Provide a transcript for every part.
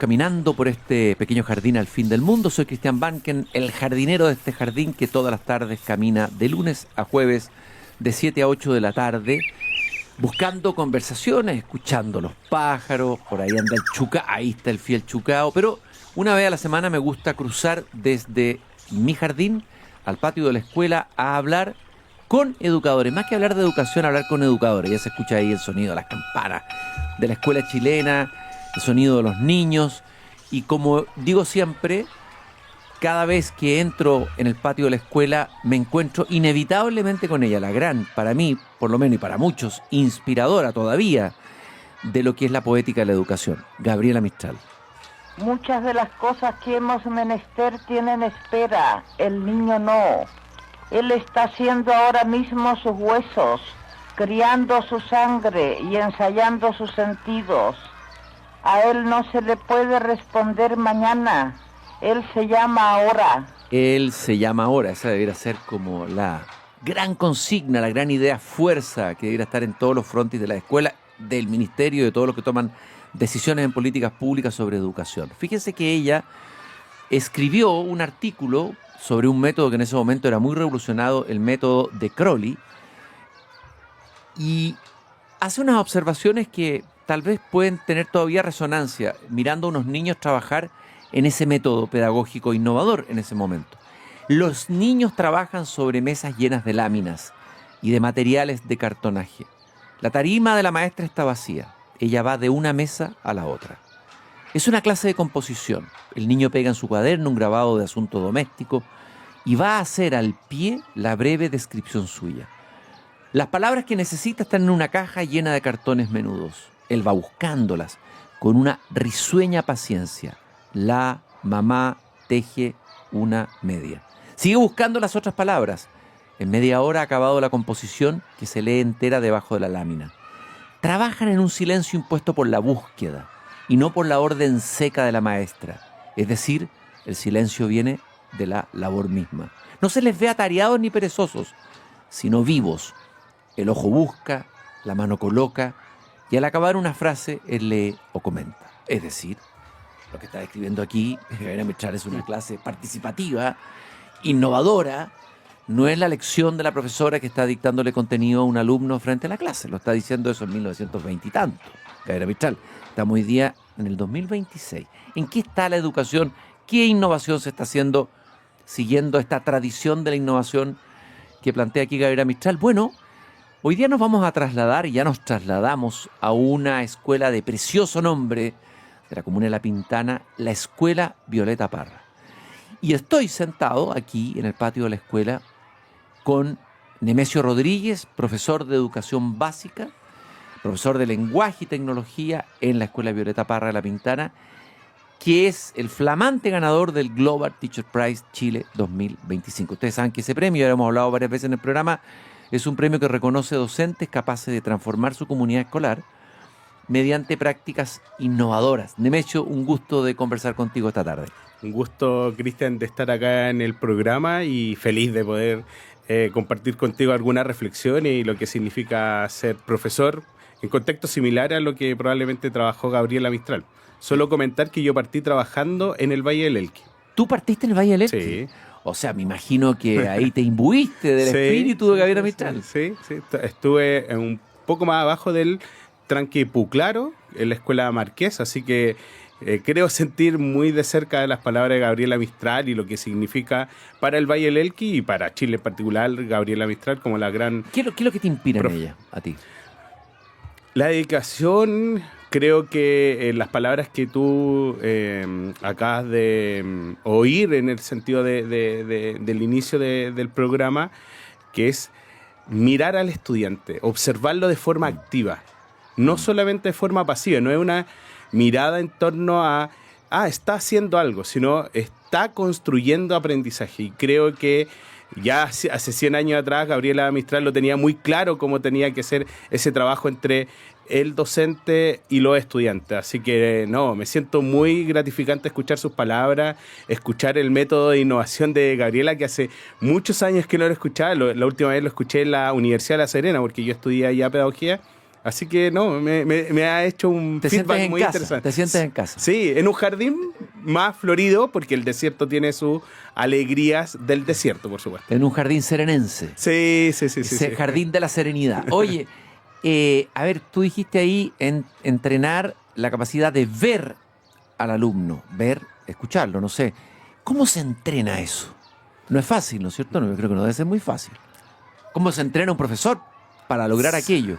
caminando por este pequeño jardín al fin del mundo. Soy Cristian Banken, el jardinero de este jardín que todas las tardes camina de lunes a jueves de 7 a 8 de la tarde, buscando conversaciones, escuchando los pájaros. Por ahí anda el chuca, ahí está el fiel chucao. Pero una vez a la semana me gusta cruzar desde mi jardín al patio de la escuela a hablar con educadores. Más que hablar de educación, hablar con educadores. Ya se escucha ahí el sonido de las campanas de la escuela chilena, el sonido de los niños. Y como digo siempre, cada vez que entro en el patio de la escuela me encuentro inevitablemente con ella, la gran, para mí, por lo menos y para muchos, inspiradora todavía de lo que es la poética de la educación, Gabriela Mistral. Muchas de las cosas que hemos menester tienen espera, el niño no. Él está haciendo ahora mismo sus huesos, criando su sangre y ensayando sus sentidos. A él no se le puede responder mañana, él se llama ahora. Él se llama ahora, esa debería ser como la gran consigna, la gran idea fuerza que debería estar en todos los frontis de la escuela, del ministerio, de todos los que toman decisiones en políticas públicas sobre educación. Fíjense que ella escribió un artículo sobre un método que en ese momento era muy revolucionado, el método de Crowley, y hace unas observaciones que tal vez pueden tener todavía resonancia mirando a unos niños trabajar en ese método pedagógico innovador en ese momento. Los niños trabajan sobre mesas llenas de láminas y de materiales de cartonaje. La tarima de la maestra está vacía. Ella va de una mesa a la otra. Es una clase de composición. El niño pega en su cuaderno un grabado de asunto doméstico y va a hacer al pie la breve descripción suya. Las palabras que necesita están en una caja llena de cartones menudos. Él va buscándolas con una risueña paciencia. La mamá teje una media. Sigue buscando las otras palabras. En media hora ha acabado la composición que se lee entera debajo de la lámina. Trabajan en un silencio impuesto por la búsqueda y no por la orden seca de la maestra. Es decir, el silencio viene de la labor misma. No se les ve atareados ni perezosos, sino vivos. El ojo busca, la mano coloca, y al acabar una frase, él lee o comenta. Es decir, lo que está escribiendo aquí, Gabriela Mistral, es una clase participativa, innovadora. No es la lección de la profesora que está dictándole contenido a un alumno frente a la clase. Lo está diciendo eso en 1920 y tanto, Gabriela Mistral. Estamos hoy día en el 2026. ¿En qué está la educación? ¿Qué innovación se está haciendo siguiendo esta tradición de la innovación que plantea aquí Gabriela Mistral? Bueno, hoy día nos vamos a trasladar, y ya nos trasladamos a una escuela de precioso nombre de la comuna de La Pintana, la Escuela Violeta Parra. Y estoy sentado aquí en el patio de la escuela con Nemesio Rodríguez, profesor de educación básica, profesor de lenguaje y tecnología en la Escuela Violeta Parra de La Pintana, que es el flamante ganador del Global Teacher Prize Chile 2025. Ustedes saben que ese premio, ya hemos hablado varias veces en el programa, es un premio que reconoce docentes capaces de transformar su comunidad escolar mediante prácticas innovadoras. Nemesio, un gusto de conversar contigo esta tarde. Un gusto, Cristian, de estar acá en el programa y feliz de poder compartir contigo alguna reflexión y lo que significa ser profesor en contexto similar a lo que probablemente trabajó Gabriela Mistral. Solo comentar que yo partí trabajando en el Valle del Elqui. ¿Tú partiste en el Valle del Elqui? Sí. O sea, me imagino que ahí te imbuiste del espíritu de Gabriela Mistral. Sí. Estuve un poco más abajo del Tranque Puclaro, en la Escuela Marqués, así que creo sentir muy de cerca de las palabras de Gabriela Mistral y lo que significa para el Valle del Elqui y para Chile en particular, Gabriela Mistral como la gran... ¿Qué es lo que te inspira en ella, a ti? La dedicación, creo que las palabras que tú acabas de oír en el sentido del inicio del programa, que es mirar al estudiante, observarlo de forma activa, no solamente de forma pasiva, no es una mirada en torno a, está haciendo algo, sino está construyendo aprendizaje. Y creo que ya hace 100 años atrás Gabriela Mistral lo tenía muy claro cómo tenía que ser ese trabajo entre el docente y los estudiantes. Así que me siento muy gratificante escuchar sus palabras, escuchar el método de innovación de Gabriela, que hace muchos años que no lo escuchaba. La última vez lo escuché en la Universidad de La Serena, porque yo estudié allá pedagogía, Así que no, me ha hecho un Te sientes feedback en muy casa, interesante. te sientes en casa. Sí, en un jardín más florido, porque el desierto tiene sus alegrías del desierto, por supuesto. En un jardín serenense. Sí. Ese jardín de la serenidad. Oye, a ver, tú dijiste ahí entrenar la capacidad de ver al alumno, ver, escucharlo, no sé. ¿Cómo se entrena eso? No es fácil, ¿no es cierto? No, yo creo que no debe ser muy fácil. ¿Cómo se entrena un profesor para lograr aquello?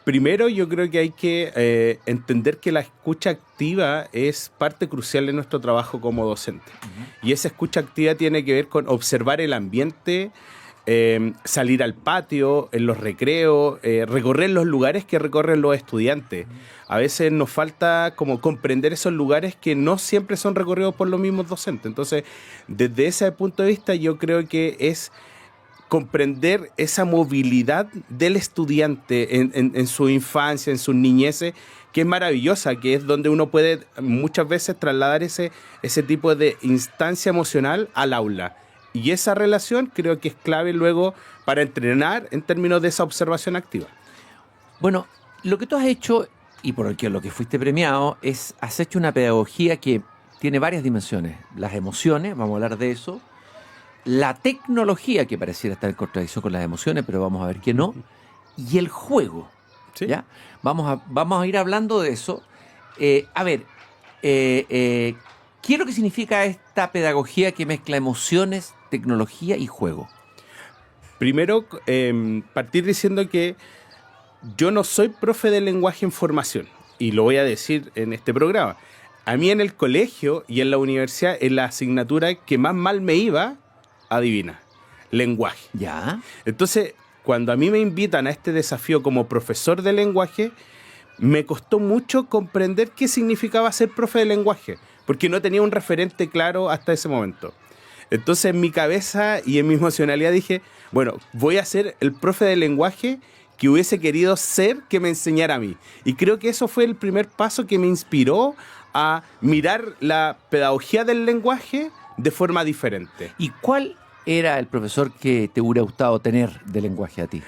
Primero, yo creo que hay que entender que la escucha activa es parte crucial de nuestro trabajo como docente. Y esa escucha activa tiene que ver con observar el ambiente, salir al patio, en los recreos, recorrer los lugares que recorren los estudiantes. A veces nos falta como comprender esos lugares que no siempre son recorridos por los mismos docentes. Entonces, desde ese punto de vista, yo creo que es comprender esa movilidad del estudiante en su infancia, en sus niñeces, que es maravillosa, que es donde uno puede muchas veces trasladar ese tipo de instancia emocional al aula. Y esa relación creo que es clave luego para entrenar en términos de esa observación activa. Bueno, lo que tú has hecho, y por lo que fuiste premiado, has hecho una pedagogía que tiene varias dimensiones. Las emociones, vamos a hablar de eso. La tecnología, que pareciera estar en contradicción con las emociones, pero vamos a ver que no. Y el juego. ¿Sí? ¿Ya? Vamos a ir hablando de eso. ¿Qué es lo que significa esta pedagogía que mezcla emociones, tecnología y juego? Primero, partir diciendo que yo no soy profe de lenguaje en formación, y lo voy a decir en este programa. A mí en el colegio y en la universidad, en la asignatura que más mal me iba, adivina, lenguaje. ¿Ya? Entonces, cuando a mí me invitan a este desafío como profesor de lenguaje, me costó mucho comprender qué significaba ser profe de lenguaje, porque no tenía un referente claro hasta ese momento. Entonces, en mi cabeza y en mi emocionalidad dije, bueno, voy a ser el profe de lenguaje que hubiese querido ser, que me enseñara a mí. Y creo que eso fue el primer paso que me inspiró a mirar la pedagogía del lenguaje de forma diferente. ¿Y cuál era el profesor que te hubiera gustado tener de lenguaje a ti?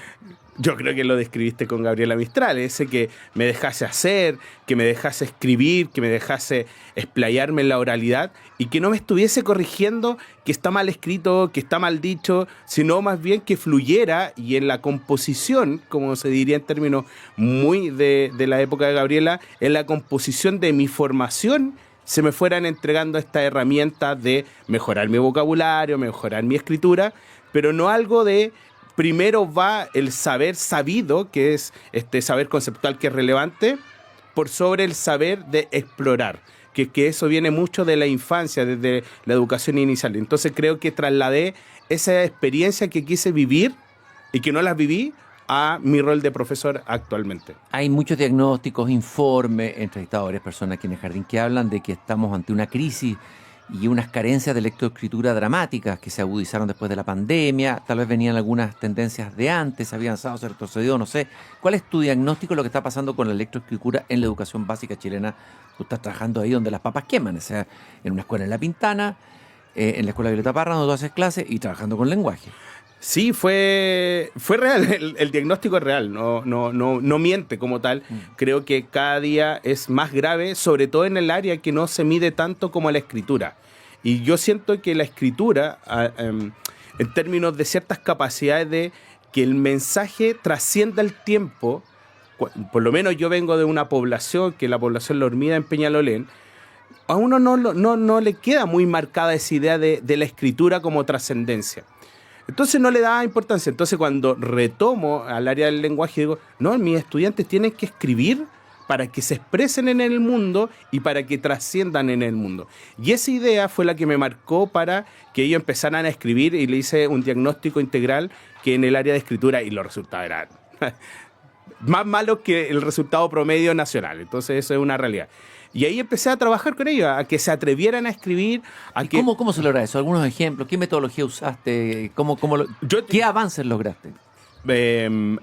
Yo creo que lo describiste con Gabriela Mistral, ese que me dejase hacer, que me dejase escribir, que me dejase explayarme en la oralidad y que no me estuviese corrigiendo que está mal escrito, que está mal dicho, sino más bien que fluyera y en la composición, como se diría en términos muy de la época de Gabriela, en la composición de mi formación se me fueran entregando estas herramientas de mejorar mi vocabulario, mejorar mi escritura, pero no algo de primero va el saber sabido, que es este saber conceptual que es relevante, por sobre el saber de explorar, que eso viene mucho de la infancia, desde la educación inicial. Entonces creo que trasladé esa experiencia que quise vivir y que no las viví a mi rol de profesor actualmente. Hay muchos diagnósticos, informes, entrevistadores, personas aquí en el jardín que hablan de que estamos ante una crisis y unas carencias de lectoescritura dramáticas que se agudizaron después de la pandemia. Tal vez venían algunas tendencias de antes, había avanzado, se retrocedió, no sé. ¿Cuál es tu diagnóstico de lo que está pasando con la lectoescritura en la educación básica chilena? Tú estás trabajando ahí donde las papas queman, o sea, en una escuela en La Pintana, en la escuela Violeta Parra, donde tú haces clases y trabajando con lenguaje. Sí, fue real, el diagnóstico es real, no miente como tal. Creo que cada día es más grave, sobre todo en el área que no se mide tanto como la escritura. Y yo siento que la escritura, en términos de ciertas capacidades de que el mensaje trascienda el tiempo, por lo menos yo vengo de una población, que es la población La Hormida en Peñalolén, a uno no le queda muy marcada esa idea de la escritura como trascendencia. Entonces no le da importancia. Entonces cuando retomo al área del lenguaje digo, no, mis estudiantes tienen que escribir para que se expresen en el mundo y para que trasciendan en el mundo. Y esa idea fue la que me marcó para que ellos empezaran a escribir y le hice un diagnóstico integral que en el área de escritura y los resultados eran más malos que el resultado promedio nacional. Entonces eso es una realidad. Y ahí empecé a trabajar con ellos, a que se atrevieran a escribir. ¿Cómo se logra eso? ¿Algunos ejemplos? ¿Qué metodología usaste? ¿Qué avances lograste? En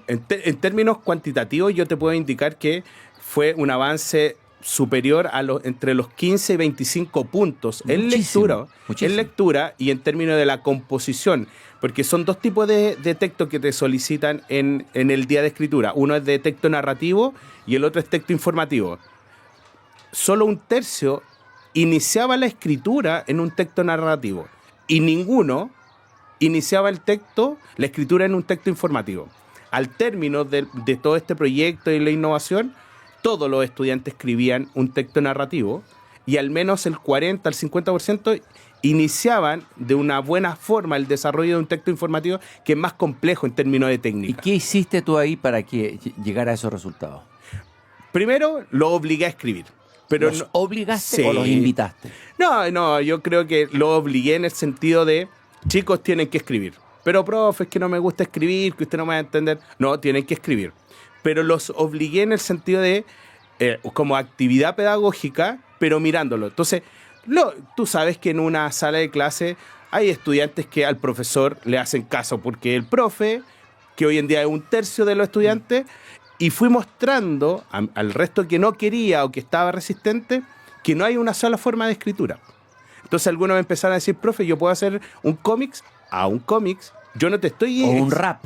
términos cuantitativos yo te puedo indicar que fue un avance superior a entre los 15 y 25 puntos en lectura, y en términos de la composición, porque son dos tipos de textos que te solicitan en el día de escritura. Uno es de texto narrativo y el otro es texto informativo. Solo un tercio iniciaba la escritura en un texto narrativo y ninguno iniciaba la escritura en un texto informativo. Al término de todo este proyecto y la innovación, todos los estudiantes escribían un texto narrativo y al menos el 40 al 50% iniciaban de una buena forma el desarrollo de un texto informativo que es más complejo en términos de técnica. ¿Y qué hiciste tú ahí para que llegara a esos resultados? Primero, lo obligué a escribir. Pero ¿Los obligaste sí. o los invitaste? No, yo creo que lo obligué en el sentido de, chicos, tienen que escribir. Pero, profe, es que no me gusta escribir, que usted no me va a entender. No, tienen que escribir. Pero los obligué en el sentido de, como actividad pedagógica, pero mirándolo. Entonces, tú sabes que en una sala de clase hay estudiantes que al profesor le hacen caso, porque el profe, que hoy en día es un tercio de los estudiantes, y fui mostrando al resto que no quería o que estaba resistente que no hay una sola forma de escritura. Entonces algunos me empezaron a decir, profe, yo puedo hacer un cómics, yo no te estoy... O un rap.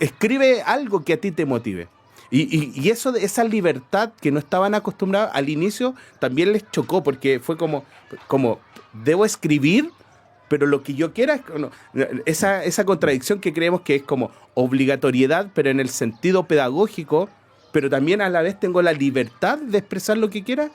Escribe algo que a ti te motive. Y eso, esa libertad que no estaban acostumbrados al inicio también les chocó, porque fue como debo escribir, pero lo que yo quiera, esa contradicción que creemos que es como obligatoriedad, pero en el sentido pedagógico, pero también a la vez tengo la libertad de expresar lo que quiera,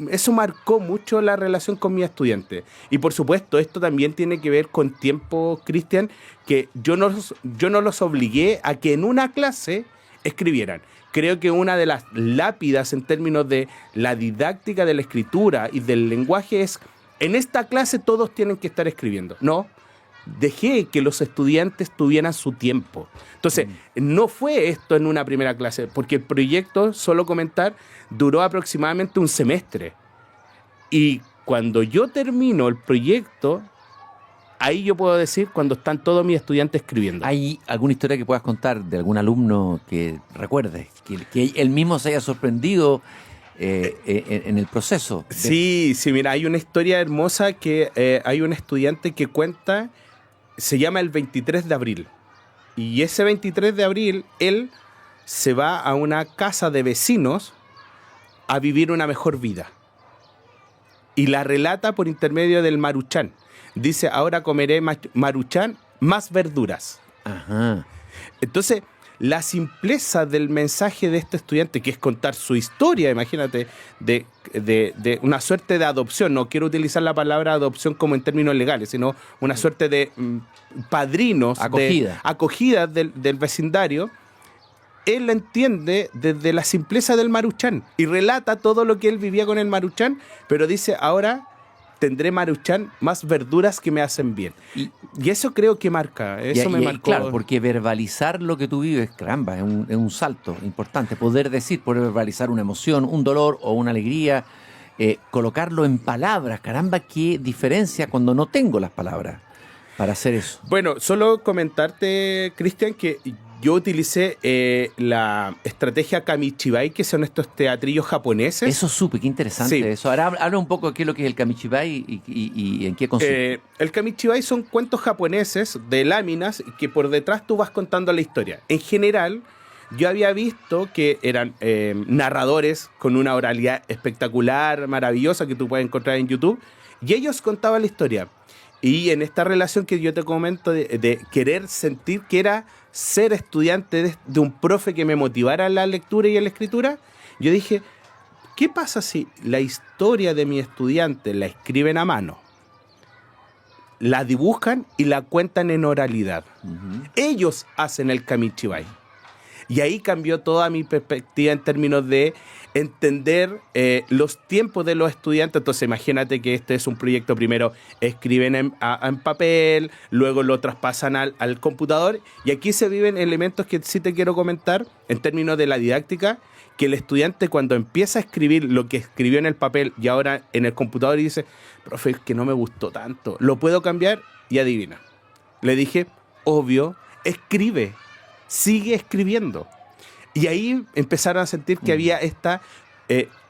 eso marcó mucho la relación con mis estudiantes. Y por supuesto, esto también tiene que ver con tiempo, Cristian, que yo no los obligué a que en una clase escribieran. Creo que una de las lápidas en términos de la didáctica de la escritura y del lenguaje es: en esta clase todos tienen que estar escribiendo. No, dejé que los estudiantes tuvieran su tiempo. Entonces, no fue esto en una primera clase, porque el proyecto, solo comentar, duró aproximadamente un semestre. Y cuando yo termino el proyecto, ahí yo puedo decir cuando están todos mis estudiantes escribiendo. ¿Hay alguna historia que puedas contar de algún alumno que recuerdes, que él mismo se haya sorprendido en el proceso? Sí, mira, hay una historia hermosa que hay un estudiante que cuenta, se llama el 23 de abril. Y ese 23 de abril, él se va a una casa de vecinos a vivir una mejor vida. Y la relata por intermedio del Maruchan. Dice, ahora comeré Maruchan más verduras. Ajá. Entonces, la simpleza del mensaje de este estudiante, que es contar su historia, imagínate, de una suerte de adopción. No quiero utilizar la palabra adopción como en términos legales, sino una suerte de padrinos, acogida del vecindario. Él la entiende desde la simpleza del Maruchan y relata todo lo que él vivía con el Maruchan, pero dice, ahora tendré Maruchan más verduras que me hacen bien. Y eso creo que marca, eso me marcó. Claro, porque verbalizar lo que tú vives, caramba, es un salto importante. Poder verbalizar una emoción, un dolor o una alegría, colocarlo en palabras, caramba, qué diferencia cuando no tengo las palabras para hacer eso. Bueno, solo comentarte, Cristian, que yo utilicé la estrategia Kamichibai, que son estos teatrillos japoneses. Eso supe, qué interesante eso. Ahora habla un poco de qué es lo que es el Kamichibai y en qué consiste. El Kamichibai son cuentos japoneses de láminas que por detrás tú vas contando la historia. En general, yo había visto que eran narradores con una oralidad espectacular, maravillosa, que tú puedes encontrar en YouTube, y ellos contaban la historia. Y en esta relación que yo te comento de querer sentir que era ser estudiante de un profe que me motivara en la lectura y en la escritura, yo dije, ¿qué pasa si la historia de mi estudiante la escriben a mano, la dibujan y la cuentan en oralidad? Uh-huh. Ellos hacen el Kamichibai. Y ahí cambió toda mi perspectiva en términos de entender los tiempos de los estudiantes. Entonces imagínate que este es un proyecto, primero escriben en papel, luego lo traspasan al computador, y aquí se viven elementos que sí te quiero comentar en términos de la didáctica, que el estudiante cuando empieza a escribir lo que escribió en el papel y ahora en el computador y dice, profe, es que no me gustó tanto, ¿lo puedo cambiar? Y adivina. Le dije, obvio, escribe. Sigue escribiendo. Y ahí empezaron a sentir que había esta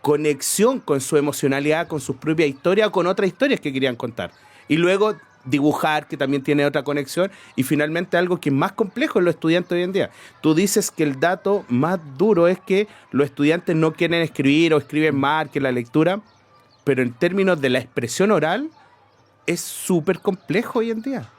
conexión con su emocionalidad, con su propia historia o con otras historias que querían contar. Y luego dibujar, que también tiene otra conexión, y finalmente algo que es más complejo en los estudiantes hoy en día. Tú dices que el dato más duro es que los estudiantes no quieren escribir o escriben mal, que la lectura, pero en términos de la expresión oral es súper complejo hoy en día.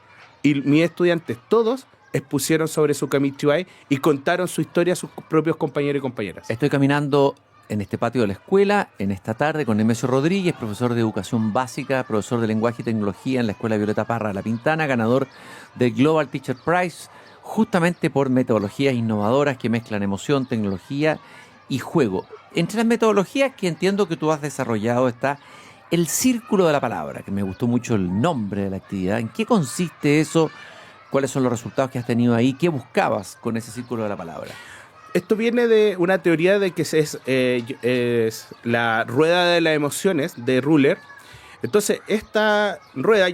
Y mis estudiantes todos expusieron sobre su Kamichibai y contaron su historia a sus propios compañeros y compañeras. Estoy caminando en este patio de la escuela, en esta tarde, con Nemesio Rodríguez, profesor de educación básica, profesor de lenguaje y tecnología en la Escuela Violeta Parra de La Pintana, ganador del Global Teacher Prize, justamente por metodologías innovadoras que mezclan emoción, tecnología y juego. Entre las metodologías que entiendo que tú has desarrollado está el círculo de la palabra, que me gustó mucho el nombre de la actividad. ¿En qué consiste eso? ¿Cuáles son los resultados que has tenido ahí? ¿Qué buscabas con ese círculo de la palabra? Esto viene de una teoría de que es la rueda de las emociones de Ruller. Entonces, esta rueda,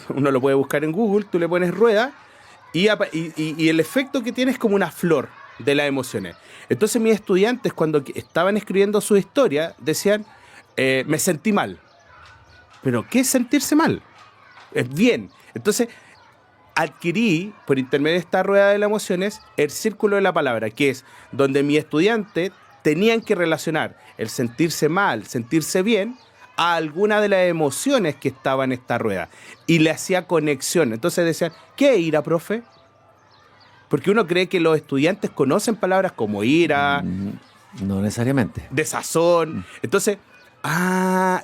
uno lo puede buscar en Google, tú le pones rueda y el efecto que tiene es como una flor de las emociones. Entonces, mis estudiantes, cuando estaban escribiendo su historia, decían, me sentí mal. ¿Pero qué es sentirse mal? Es bien. Entonces, adquirí, por intermedio de esta rueda de las emociones, el círculo de la palabra, que es donde mi estudiante tenían que relacionar el sentirse mal, sentirse bien, a alguna de las emociones que estaban en esta rueda. Y le hacía conexión. Entonces decían, ¿qué es ira, profe? Porque uno cree que los estudiantes conocen palabras como ira, No necesariamente. desazón. Entonces,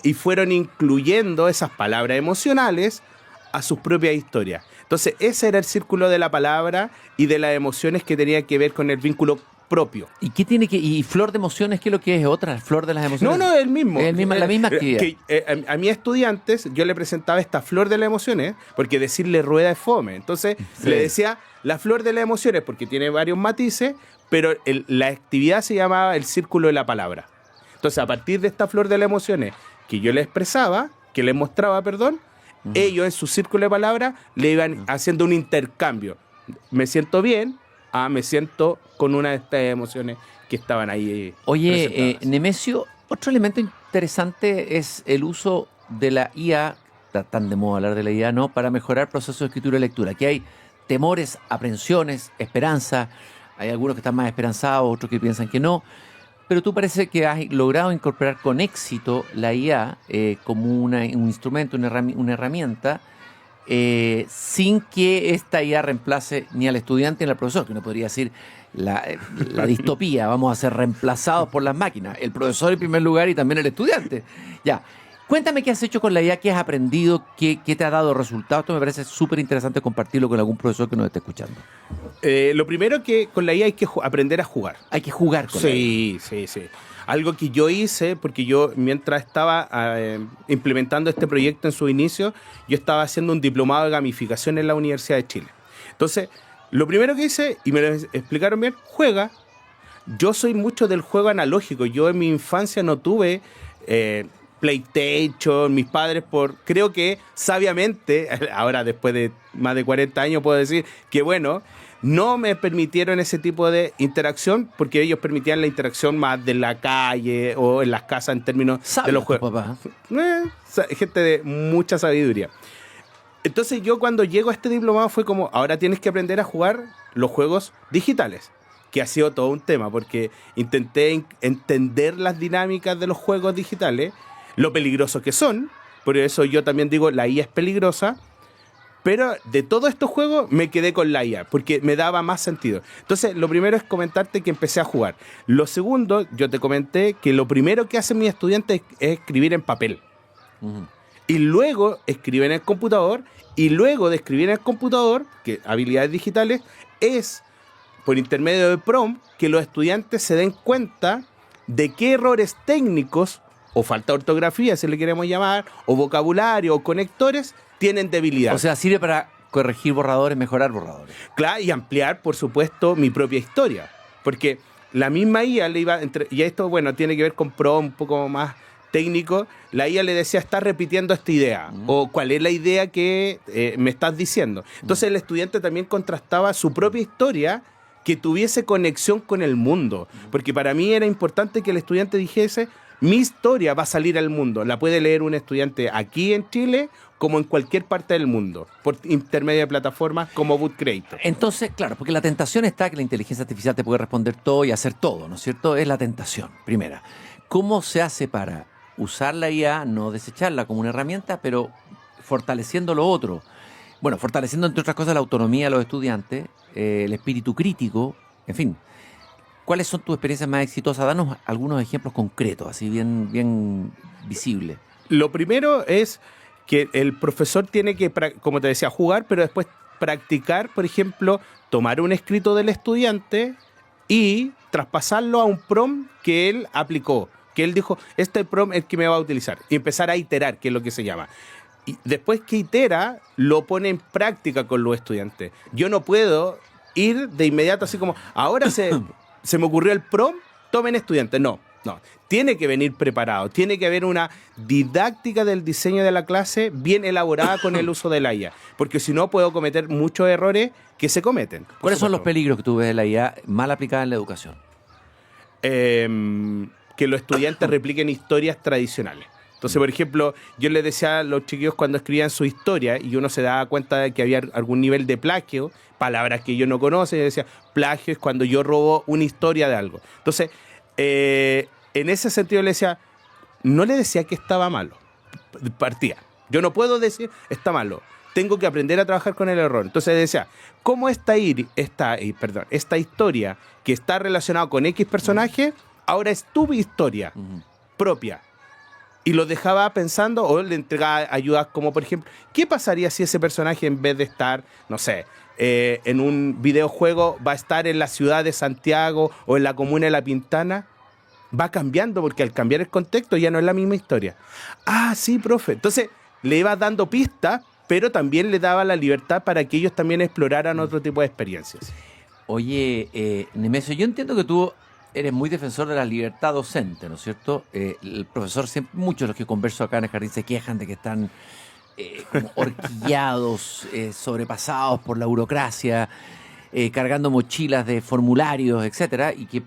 y fueron incluyendo esas palabras emocionales a sus propias historias. Entonces, ese era el círculo de la palabra y de las emociones que tenía que ver con el vínculo propio. ¿Y qué tiene que y flor de emociones qué es lo que es otra flor de las emociones? No, es el mismo. Es la misma actividad. A mis estudiantes yo le presentaba esta flor de las emociones porque decirle rueda es fome. Entonces Sí. le decía la flor de las emociones porque tiene varios matices, pero la actividad se llamaba el círculo de la palabra. Entonces, a partir de esta flor de las emociones que yo les expresaba, que les mostraba, ellos en su círculo de palabras le iban haciendo un intercambio. Me siento bien, me siento con una de estas emociones que estaban ahí. Oye, presentadas. Nemesio, otro elemento interesante es el uso de la IA, está tan de moda hablar de la IA, ¿no? Para mejorar procesos de escritura y lectura. Aquí hay temores, aprensiones, esperanza. Hay algunos que están más esperanzados, otros que piensan que no. Pero tú parece que has logrado incorporar con éxito la IA como un instrumento, una herramienta, sin que esta IA reemplace ni al estudiante ni al profesor, que uno podría decir la distopía, vamos a ser reemplazados por las máquinas, el profesor en primer lugar y también el estudiante. Ya, cuéntame qué has hecho con la IA, qué has aprendido, qué te ha dado resultados. Esto me parece súper interesante compartirlo con algún profesor que nos esté escuchando. Lo primero que con la IA hay que aprender a jugar. Hay que jugar con la IA. Sí. Algo que yo hice, porque yo mientras estaba implementando este proyecto en su inicio, yo estaba haciendo un diplomado de gamificación en la Universidad de Chile. Entonces, lo primero que hice, y me lo explicaron bien, juega. Yo soy mucho del juego analógico. Yo en mi infancia no tuve PlayStation, mis padres, creo que sabiamente, ahora después de más de 40 años puedo decir que bueno, no me permitieron ese tipo de interacción porque ellos permitían la interacción más de la calle o en las casas en términos de los juegos. Papá. Gente de mucha sabiduría. Entonces yo cuando llego a este diplomado fue como, ahora tienes que aprender a jugar los juegos digitales, que ha sido todo un tema porque intenté entender las dinámicas de los juegos digitales, lo peligrosos que son, por eso yo también digo la IA es peligrosa, pero de todos estos juegos me quedé con la IA, porque me daba más sentido. Entonces, lo primero es comentarte que empecé a jugar. Lo segundo, yo te comenté que lo primero que hacen mis estudiantes es escribir en papel. Y luego escriben en el computador, y luego de escribir en el computador, que habilidades digitales, es por intermedio de prompt que los estudiantes se den cuenta de qué errores técnicos o falta de ortografía, si le queremos llamar, o vocabulario, o conectores, tienen debilidad. O sea, sirve para corregir borradores, mejorar borradores. Claro, y ampliar, por supuesto, mi propia historia. Porque la misma IA le iba, y esto, bueno, tiene que ver con un poco más técnico, la IA le decía, estás repitiendo esta idea, o cuál es la idea que me estás diciendo. Entonces el estudiante también contrastaba su propia historia que tuviese conexión con el mundo. Porque para mí era importante que el estudiante dijese, mi historia va a salir al mundo. La puede leer un estudiante aquí en Chile como en cualquier parte del mundo, por intermedio de plataformas como Boot Creator. Entonces, claro, porque la tentación está que la inteligencia artificial te puede responder todo y hacer todo, ¿no es cierto? Es la tentación, primera. ¿Cómo se hace para usar la IA, no desecharla como una herramienta, pero fortaleciendo lo otro? Bueno, fortaleciendo, entre otras cosas, la autonomía de los estudiantes, el espíritu crítico, en fin. ¿Cuáles son tus experiencias más exitosas? Danos algunos ejemplos concretos, así bien visibles. Lo primero es que el profesor tiene que, como te decía, jugar, pero después practicar, por ejemplo, tomar un escrito del estudiante y traspasarlo a un prompt que él aplicó, que él dijo, este prompt es el que me va a utilizar, y empezar a iterar, que es lo que se llama. Y después que itera, lo pone en práctica con los estudiantes. Yo no puedo ir de inmediato así como, ahora se me ocurrió el prompt, tomen estudiantes. No. Tiene que venir preparado. Tiene que haber una didáctica del diseño de la clase bien elaborada con el uso de la IA. Porque si no, puedo cometer muchos errores que se cometen. ¿Cuáles son los peligros que tú ves de la IA mal aplicada en la educación? Que los estudiantes repliquen historias tradicionales. Entonces, por ejemplo, yo les decía a los chiquillos cuando escribían su historia y uno se daba cuenta de que había algún nivel de plagio, palabras que yo no conozco, yo decía, plagio es cuando yo robo una historia de algo. Entonces, en ese sentido le decía, no le decía que estaba malo, partía. Yo no puedo decir, está malo, tengo que aprender a trabajar con el error. Entonces decía, ¿cómo esta historia que está relacionada con X personaje, ahora es tu historia propia? Y lo dejaba pensando o le entregaba ayudas como, por ejemplo, ¿qué pasaría si ese personaje en vez de estar, no sé, en un videojuego va a estar en la ciudad de Santiago o en la comuna de La Pintana? Va cambiando porque al cambiar el contexto ya no es la misma historia. Ah, sí, profe. Entonces le iba dando pistas, pero también le daba la libertad para que ellos también exploraran otro tipo de experiencias. Oye, Nemesio, yo entiendo que tú eres muy defensor de la libertad docente, ¿no es cierto? El profesor, muchos de los que converso acá en el jardín se quejan de que están como horquillados, sobrepasados por la burocracia, cargando mochilas de formularios, etcétera, y que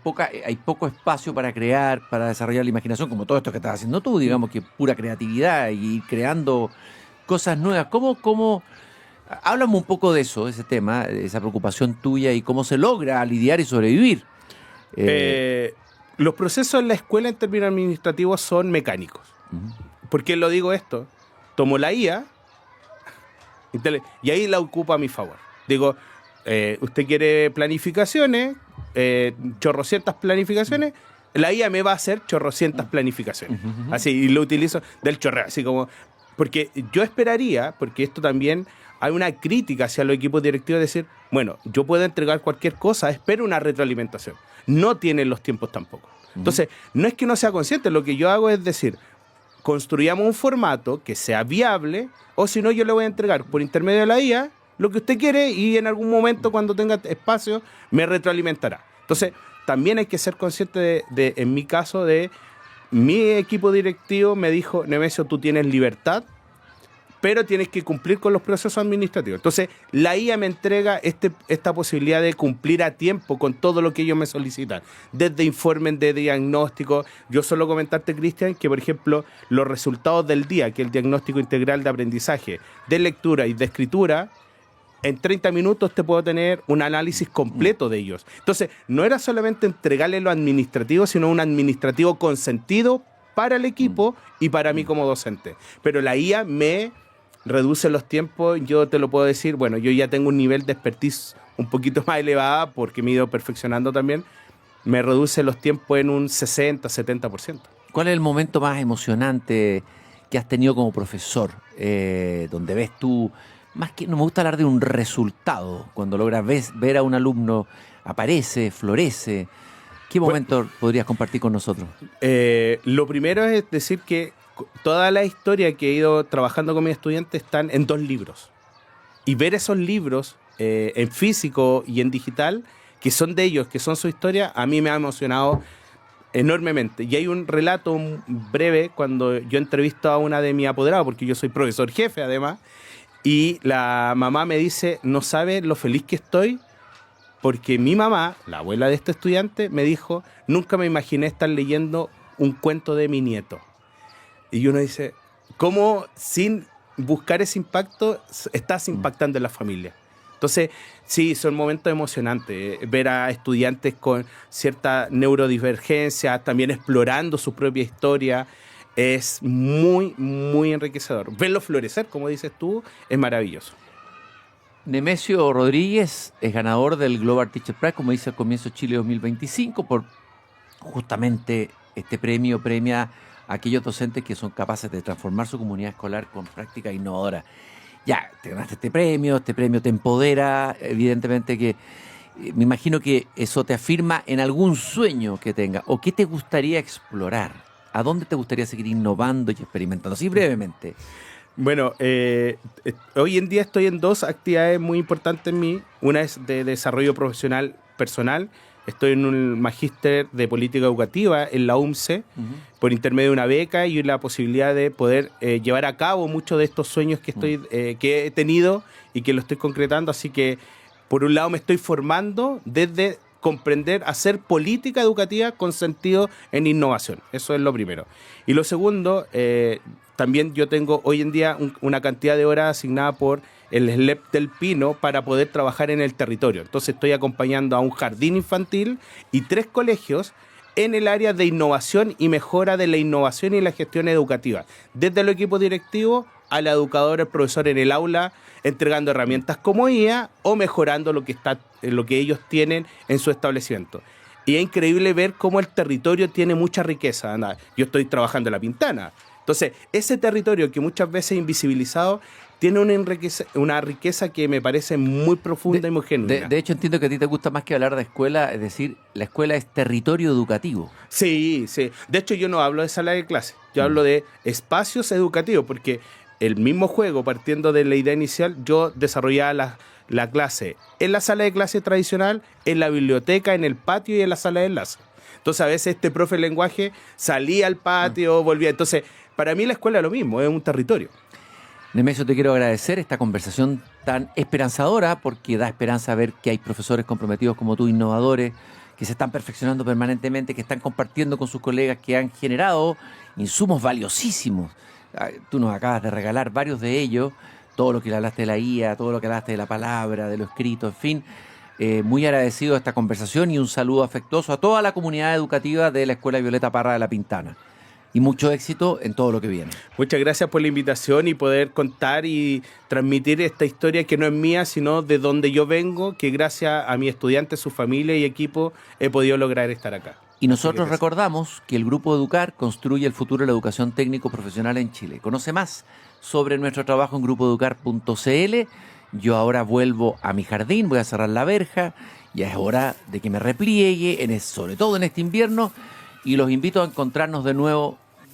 hay poco espacio para crear, para desarrollar la imaginación, como todo esto que estás haciendo tú, digamos, que pura creatividad y creando cosas nuevas. Háblame un poco de eso, de ese tema, de esa preocupación tuya y cómo se logra lidiar y sobrevivir. Los procesos en la escuela en términos administrativos son mecánicos. ¿Por qué lo digo esto? Tomo la IA y ahí la ocupo a mi favor. Digo, usted quiere planificaciones, chorrocientas planificaciones, la IA me va a hacer chorrocientas planificaciones. Así, y lo utilizo del chorreo, así como... Porque yo esperaría, porque esto también hay una crítica hacia los equipos directivos de decir, bueno, yo puedo entregar cualquier cosa, espero una retroalimentación. No tienen los tiempos tampoco. Entonces, no es que no sea consciente, lo que yo hago es decir, construyamos un formato que sea viable, o si no, yo le voy a entregar por intermedio de la IA lo que usted quiere y en algún momento, cuando tenga espacio, me retroalimentará. Entonces, también hay que ser consciente en mi caso, de mi equipo directivo me dijo, Nemesio, tú tienes libertad, pero tienes que cumplir con los procesos administrativos. Entonces, la IA me entrega esta posibilidad de cumplir a tiempo con todo lo que ellos me solicitan, desde informes de diagnóstico. Yo solo comentarte, Cristian, que, por ejemplo, los resultados del día, que es el diagnóstico integral de aprendizaje, de lectura y de escritura, en 30 minutos te puedo tener un análisis completo de ellos. Entonces, no era solamente entregarle lo administrativo, sino un administrativo con sentido para el equipo y para mí como docente. Pero la IA me reduce los tiempos, yo te lo puedo decir, bueno, yo ya tengo un nivel de expertise un poquito más elevada porque me he ido perfeccionando también, me reduce los tiempos en un 60-70%. ¿Cuál es el momento más emocionante que has tenido como profesor, donde ves tú, más que, no me gusta hablar de un resultado, cuando logras ver a un alumno, aparece, florece? ¿Qué momento podrías compartir con nosotros? Lo primero es decir que toda la historia que he ido trabajando con mis estudiantes están en 2 libros. Y ver esos libros en físico y en digital, que son de ellos, que son su historia, a mí me ha emocionado enormemente. Y hay un relato breve cuando yo entrevisto a una de mis apoderados, porque yo soy profesor jefe además, y la mamá me dice, no sabe lo feliz que estoy porque mi mamá, la abuela de este estudiante, me dijo, nunca me imaginé estar leyendo un cuento de mi nieto. Y uno dice, ¿cómo sin buscar ese impacto estás impactando en la familia? Entonces, sí, son momentos emocionantes. Ver a estudiantes con cierta neurodivergencia, también explorando su propia historia, es muy, muy enriquecedor. Verlo florecer, como dices tú, es maravilloso. Nemesio Rodríguez es ganador del Global Teacher Prize, como dice al comienzo Chile 2025, por justamente este premio premia a aquellos docentes que son capaces de transformar su comunidad escolar con prácticas innovadoras. Ya, te ganaste este premio te empodera, evidentemente que me imagino que eso te afirma en algún sueño que tengas, o qué te gustaría explorar, a dónde te gustaría seguir innovando y experimentando, así brevemente. Bueno, hoy en día estoy en dos actividades muy importantes en mí. Una es de desarrollo profesional personal. Estoy en un magíster de política educativa en la UMCE, por intermedio de una beca y la posibilidad de poder llevar a cabo muchos de estos sueños que he tenido y que lo estoy concretando. Así que, por un lado, me estoy formando desde comprender, hacer política educativa con sentido en innovación. Eso es lo primero. Y lo segundo, también yo tengo hoy en día una cantidad de horas asignada por el SLEP del Pino para poder trabajar en el territorio. Entonces estoy acompañando a un jardín infantil y 3 colegios en el área de innovación y mejora de la innovación y la gestión educativa. Desde el equipo directivo al educador, el profesor en el aula, entregando herramientas como IA o mejorando lo que ellos tienen en su establecimiento. Y es increíble ver cómo el territorio tiene mucha riqueza. Yo estoy trabajando en La Pintana. Entonces, ese territorio que muchas veces es invisibilizado tiene una riqueza que me parece muy profunda y muy genuina. De hecho, entiendo que a ti te gusta más que hablar de escuela, es decir, la escuela es territorio educativo. Sí, sí. De hecho, yo no hablo de sala de clase, yo hablo de espacios educativos, porque el mismo juego, partiendo de la idea inicial, yo desarrollaba la clase en la sala de clase tradicional, en la biblioteca, en el patio y en la sala de enlace. Entonces, a veces este profe de lenguaje salía al patio, volvía. Entonces, para mí la escuela es lo mismo, es un territorio. Nemesio, te quiero agradecer esta conversación tan esperanzadora, porque da esperanza ver que hay profesores comprometidos como tú, innovadores, que se están perfeccionando permanentemente, que están compartiendo con sus colegas, que han generado insumos valiosísimos. Tú nos acabas de regalar varios de ellos, todo lo que le hablaste de la IA, todo lo que hablaste de la palabra, de lo escrito, en fin. Muy agradecido de esta conversación y un saludo afectuoso a toda la comunidad educativa de la Escuela Violeta Parra de La Pintana. Y mucho éxito en todo lo que viene. Muchas gracias por la invitación y poder contar y transmitir esta historia que no es mía, sino de donde yo vengo, que gracias a mi estudiante, su familia y equipo he podido lograr estar acá. Y nosotros recordamos que el Grupo Educar construye el futuro de la educación técnico-profesional en Chile. Conoce más sobre nuestro trabajo en grupoeducar.cl. Yo ahora vuelvo a mi jardín, voy a cerrar la verja, ya es hora de que me repliegue, sobre todo en este invierno, y los invito a encontrarnos de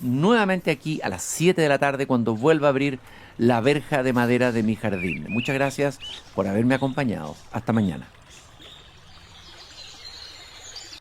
nuevamente aquí a las 7 de la tarde cuando vuelva a abrir la verja de madera de mi jardín. Muchas gracias por haberme acompañado. Hasta mañana.